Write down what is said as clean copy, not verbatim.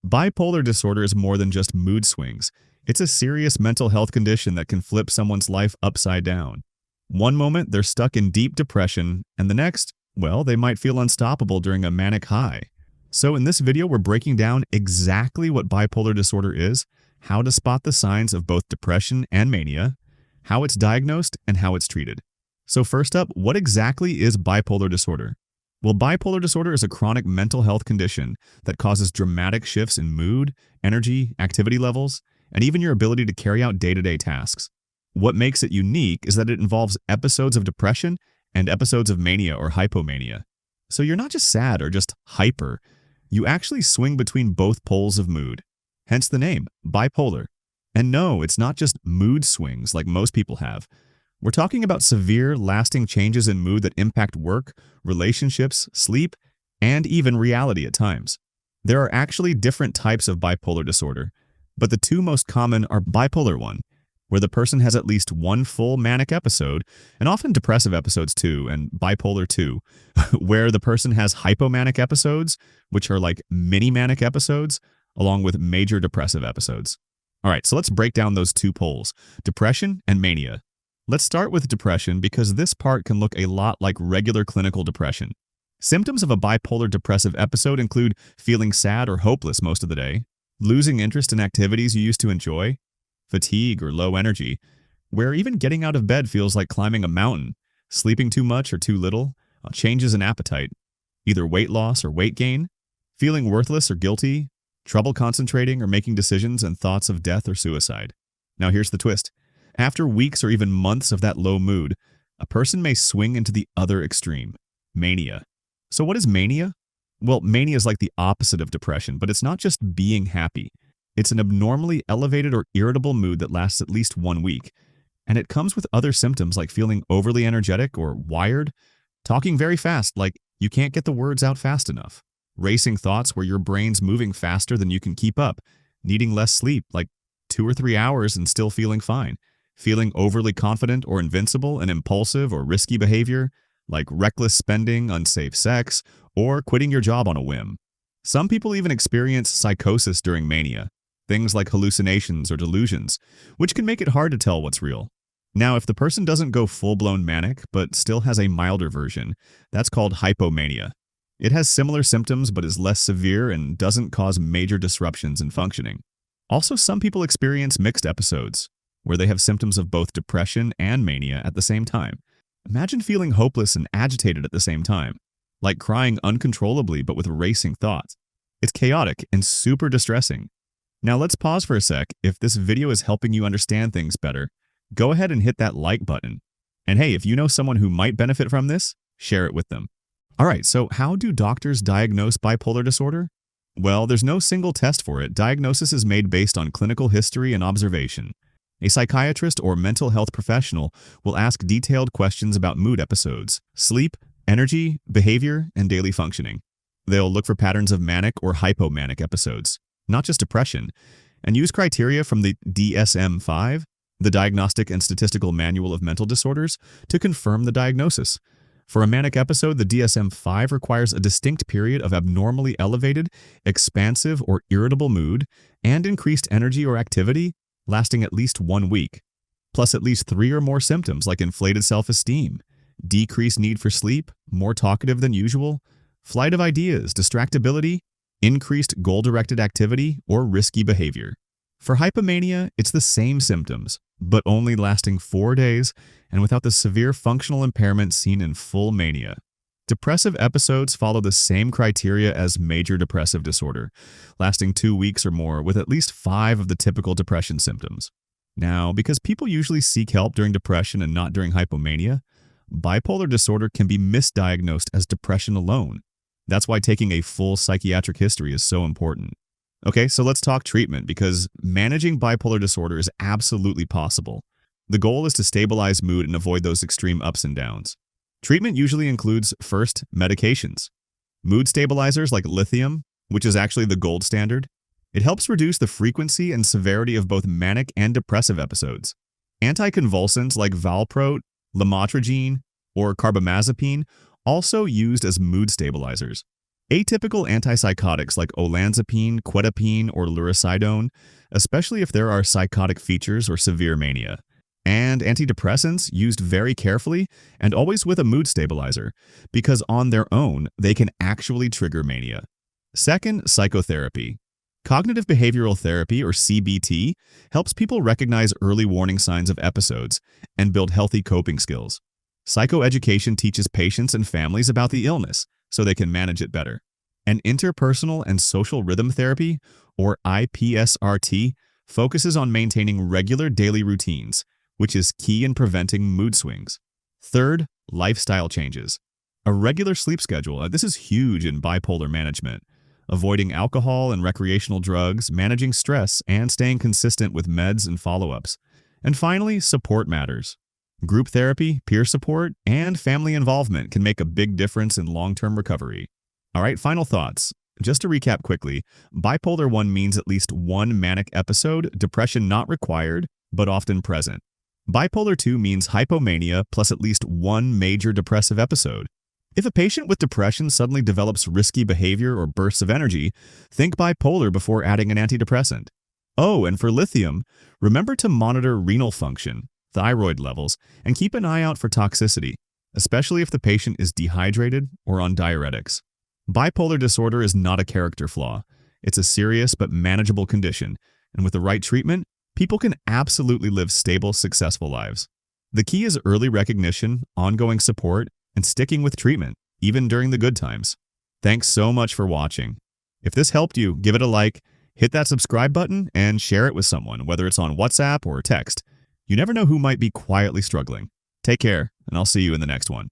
Bipolar disorder is more than just mood swings. It's a serious mental health condition that can flip someone's life upside down. One moment, they're stuck in deep depression, and the next, well, they might feel unstoppable during a manic high. So in this video, we're breaking down exactly what bipolar disorder is, how to spot the signs of both depression and mania, how it's diagnosed, and how it's treated. So first up, what exactly is bipolar disorder? Well, bipolar disorder is a chronic mental health condition that causes dramatic shifts in mood, energy, activity levels, and even your ability to carry out day-to-day tasks. What makes it unique is that it involves episodes of depression and episodes of mania or hypomania. So you're not just sad or just hyper, you actually swing between both poles of mood. Hence the name, bipolar. And no, it's not just mood swings like most people have. We're talking about severe, lasting changes in mood that impact work, relationships, sleep, and even reality at times. There are actually different types of bipolar disorder, but the two most common are bipolar 1, where the person has at least one full manic episode, and often depressive episodes too, and bipolar 2, where the person has hypomanic episodes, which are like mini-manic episodes, along with major depressive episodes. All right, so let's break down those two poles, depression and mania. Let's start with depression because this part can look a lot like regular clinical depression. Symptoms of a bipolar depressive episode include feeling sad or hopeless most of the day, losing interest in activities you used to enjoy, fatigue or low energy, where even getting out of bed feels like climbing a mountain, sleeping too much or too little, changes in appetite, either weight loss or weight gain, feeling worthless or guilty, trouble concentrating or making decisions, and thoughts of death or suicide. Now here's the twist. After weeks or even months of that low mood, a person may swing into the other extreme, mania. So what is mania? Well, mania is like the opposite of depression, but it's not just being happy. It's an abnormally elevated or irritable mood that lasts at least 1 week. And it comes with other symptoms like feeling overly energetic or wired, talking very fast like you can't get the words out fast enough, racing thoughts where your brain's moving faster than you can keep up, needing less sleep like 2 or 3 hours and still feeling fine, feeling overly confident or invincible and impulsive or risky behavior, like reckless spending, unsafe sex, or quitting your job on a whim. Some people even experience psychosis during mania, things like hallucinations or delusions, which can make it hard to tell what's real. Now, if the person doesn't go full-blown manic, but still has a milder version, that's called hypomania. It has similar symptoms but is less severe and doesn't cause major disruptions in functioning. Also, some people experience mixed episodes, where they have symptoms of both depression and mania at the same time. Imagine feeling hopeless and agitated at the same time, like crying uncontrollably but with racing thoughts. It's chaotic and super distressing. Now let's pause for a sec. If this video is helping you understand things better, go ahead and hit that like button. And hey, if you know someone who might benefit from this, share it with them. All right, so how do doctors diagnose bipolar disorder? Well, there's no single test for it. Diagnosis is made based on clinical history and observation. A psychiatrist or mental health professional will ask detailed questions about mood episodes, sleep, energy, behavior, and daily functioning. They'll look for patterns of manic or hypomanic episodes, not just depression, and use criteria from the DSM-5, the Diagnostic and Statistical Manual of Mental Disorders, to confirm the diagnosis. For a manic episode, the DSM-5 requires a distinct period of abnormally elevated, expansive, or irritable mood, and increased energy or activity, lasting at least 1 week, plus at least 3 or more symptoms like inflated self-esteem, decreased need for sleep, more talkative than usual, flight of ideas, distractibility, increased goal-directed activity, or risky behavior. For hypomania, it's the same symptoms, but only lasting 4 days and without the severe functional impairment seen in full mania. Depressive episodes follow the same criteria as major depressive disorder, lasting 2 weeks or more with at least 5 of the typical depression symptoms. Now, because people usually seek help during depression and not during hypomania, bipolar disorder can be misdiagnosed as depression alone. That's why taking a full psychiatric history is so important. Okay, so let's talk treatment because managing bipolar disorder is absolutely possible. The goal is to stabilize mood and avoid those extreme ups and downs. Treatment usually includes, first, medications. Mood stabilizers like lithium, which is actually the gold standard. It helps reduce the frequency and severity of both manic and depressive episodes. Anticonvulsants like valproate, lamotrigine, or carbamazepine also used as mood stabilizers. Atypical antipsychotics like olanzapine, quetiapine, or lurasidone, especially if there are psychotic features or severe mania. And antidepressants used very carefully and always with a mood stabilizer, because on their own, they can actually trigger mania. Second, psychotherapy. Cognitive behavioral therapy, or CBT, helps people recognize early warning signs of episodes and build healthy coping skills. Psychoeducation teaches patients and families about the illness so they can manage it better. And interpersonal and social rhythm therapy, or IPSRT, focuses on maintaining regular daily routines, which is key in preventing mood swings. Third, lifestyle changes. A regular sleep schedule. This is huge in bipolar management. Avoiding alcohol and recreational drugs, managing stress, and staying consistent with meds and follow-ups. And finally, support matters. Group therapy, peer support, and family involvement can make a big difference in long-term recovery. All right, final thoughts. Just to recap quickly, bipolar 1 means at least one manic episode, depression not required, but often present. Bipolar 2 means hypomania plus at least one major depressive episode. If a patient with depression suddenly develops risky behavior or bursts of energy, think bipolar before adding an antidepressant. Oh, and for lithium, remember to monitor renal function, thyroid levels, and keep an eye out for toxicity, especially if the patient is dehydrated or on diuretics. Bipolar disorder is not a character flaw. It's a serious but manageable condition, and with the right treatment, people can absolutely live stable, successful lives. The key is early recognition, ongoing support, and sticking with treatment, even during the good times. Thanks so much for watching. If this helped you, give it a like, hit that subscribe button, and share it with someone, whether it's on WhatsApp or text. You never know who might be quietly struggling. Take care, and I'll see you in the next one.